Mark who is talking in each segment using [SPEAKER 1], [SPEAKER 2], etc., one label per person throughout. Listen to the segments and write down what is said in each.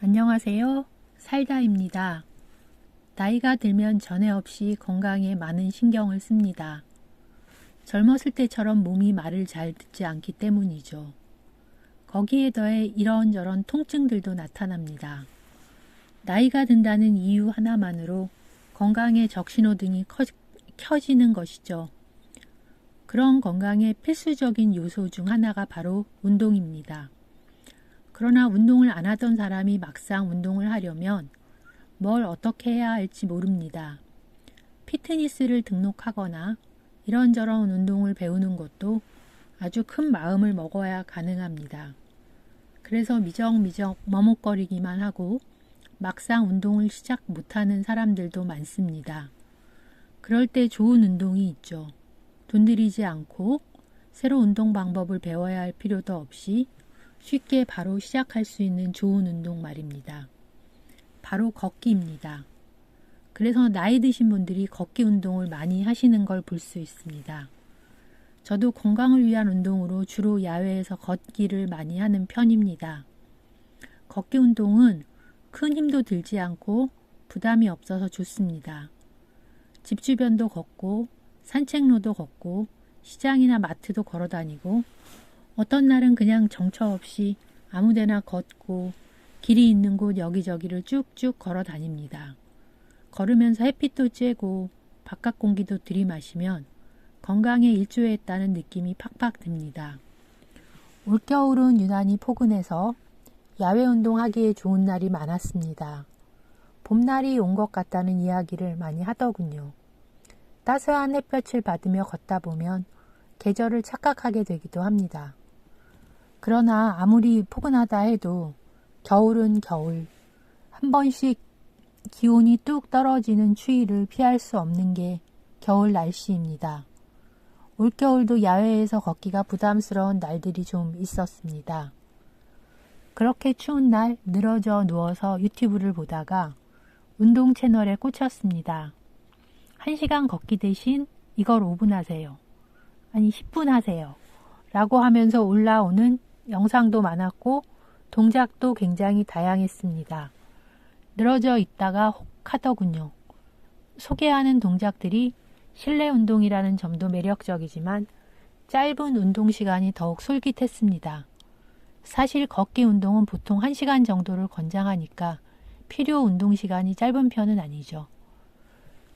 [SPEAKER 1] 안녕하세요. 살다입니다. 나이가 들면 전에 없이 건강에 많은 신경을 씁니다. 젊었을 때처럼 몸이 말을 잘 듣지 않기 때문이죠. 거기에 더해 이런저런 통증들도 나타납니다. 나이가 든다는 이유 하나만으로 건강의 적신호등이 켜지는 것이죠. 그런 건강의 필수적인 요소 중 하나가 바로 운동입니다. 그러나 운동을 안 하던 사람이 막상 운동을 하려면 뭘 어떻게 해야 할지 모릅니다. 피트니스를 등록하거나 이런저런 운동을 배우는 것도 아주 큰 마음을 먹어야 가능합니다. 그래서 미적미적 머뭇거리기만 하고 막상 운동을 시작 못하는 사람들도 많습니다. 그럴 때 좋은 운동이 있죠. 돈 들이지 않고 새로 운동 방법을 배워야 할 필요도 없이 쉽게 바로 시작할 수 있는 좋은 운동 말입니다. 바로 걷기입니다. 그래서 나이 드신 분들이 걷기 운동을 많이 하시는 걸 볼 수 있습니다. 저도 건강을 위한 운동으로 주로 야외에서 걷기를 많이 하는 편입니다. 걷기 운동은 큰 힘도 들지 않고 부담이 없어서 좋습니다. 집 주변도 걷고 산책로도 걷고 시장이나 마트도 걸어 다니고 어떤 날은 그냥 정처 없이 아무데나 걷고 길이 있는 곳 여기저기를 쭉쭉 걸어 다닙니다. 걸으면서 햇빛도 쬐고 바깥 공기도 들이마시면 건강에 일조했다는 느낌이 팍팍 듭니다. 올겨울은 유난히 포근해서 야외 운동하기에 좋은 날이 많았습니다. 봄날이 온 것 같다는 이야기를 많이 하더군요. 따스한 햇볕을 받으며 걷다 보면 계절을 착각하게 되기도 합니다. 그러나 아무리 포근하다 해도 겨울은 겨울, 한 번씩 기온이 뚝 떨어지는 추위를 피할 수 없는 게 겨울 날씨입니다. 올겨울도 야외에서 걷기가 부담스러운 날들이 좀 있었습니다. 그렇게 추운 날 늘어져 누워서 유튜브를 보다가 운동 채널에 꽂혔습니다. 1시간 걷기 대신 이걸 5분 하세요. 아니 10분 하세요. 라고 하면서 올라오는 영상도 많았고 동작도 굉장히 다양했습니다. 늘어져 있다가 혹 하더군요. 소개하는 동작들이 실내 운동이라는 점도 매력적이지만 짧은 운동 시간이 더욱 솔깃했습니다. 사실 걷기 운동은 보통 1시간 정도를 권장하니까 필요 운동 시간이 짧은 편은 아니죠.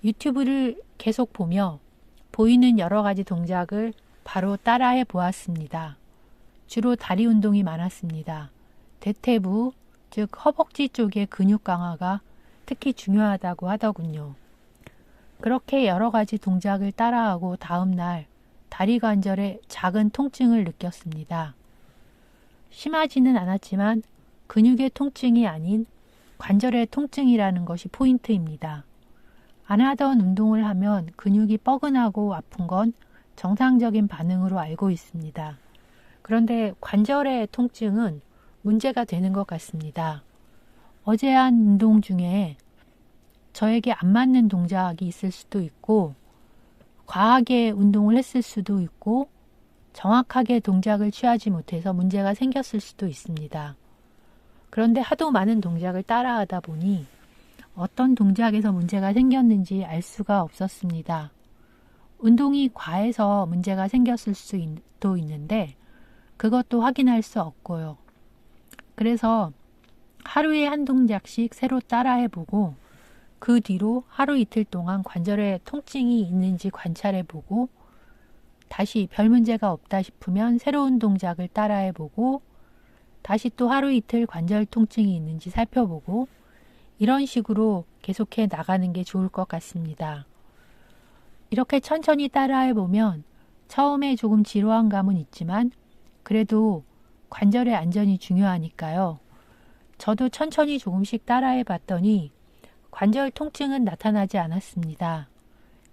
[SPEAKER 1] 유튜브를 계속 보며 보이는 여러 가지 동작을 바로 따라해 보았습니다. 주로 다리 운동이 많았습니다. 대퇴부, 즉 허벅지 쪽의 근육 강화가 특히 중요하다고 하더군요. 그렇게 여러 가지 동작을 따라하고 다음날 다리 관절에 작은 통증을 느꼈습니다. 심하지는 않았지만 근육의 통증이 아닌 관절의 통증이라는 것이 포인트입니다. 안 하던 운동을 하면 근육이 뻐근하고 아픈 건 정상적인 반응으로 알고 있습니다. 그런데 관절의 통증은 문제가 되는 것 같습니다. 어제 한 운동 중에 저에게 안 맞는 동작이 있을 수도 있고 과하게 운동을 했을 수도 있고 정확하게 동작을 취하지 못해서 문제가 생겼을 수도 있습니다. 그런데 하도 많은 동작을 따라하다 보니 어떤 동작에서 문제가 생겼는지 알 수가 없었습니다. 운동이 과해서 문제가 생겼을 수도 있는데 그것도 확인할 수 없고요. 그래서 하루에 한 동작씩 새로 따라해보고 그 뒤로 하루 이틀 동안 관절에 통증이 있는지 관찰해보고 다시 별 문제가 없다 싶으면 새로운 동작을 따라해보고 다시 또 하루 이틀 관절 통증이 있는지 살펴보고 이런 식으로 계속해 나가는 게 좋을 것 같습니다. 이렇게 천천히 따라해보면 처음에 조금 지루한 감은 있지만 그래도 관절의 안전이 중요하니까요. 저도 천천히 조금씩 따라해봤더니 관절 통증은 나타나지 않았습니다.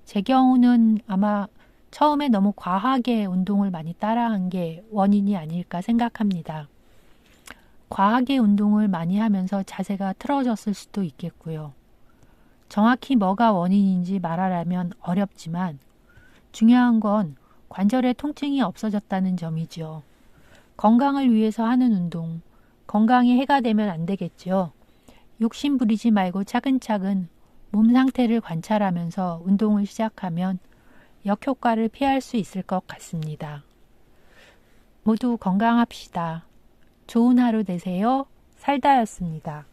[SPEAKER 1] 제 경우는 아마 처음에 너무 과하게 운동을 많이 따라한 게 원인이 아닐까 생각합니다. 과하게 운동을 많이 하면서 자세가 틀어졌을 수도 있겠고요. 정확히 뭐가 원인인지 말하라면 어렵지만 중요한 건 관절의 통증이 없어졌다는 점이죠. 건강을 위해서 하는 운동, 건강에 해가 되면 안 되겠죠. 욕심 부리지 말고 차근차근 몸 상태를 관찰하면서 운동을 시작하면 역효과를 피할 수 있을 것 같습니다. 모두 건강합시다. 좋은 하루 되세요. 살다였습니다.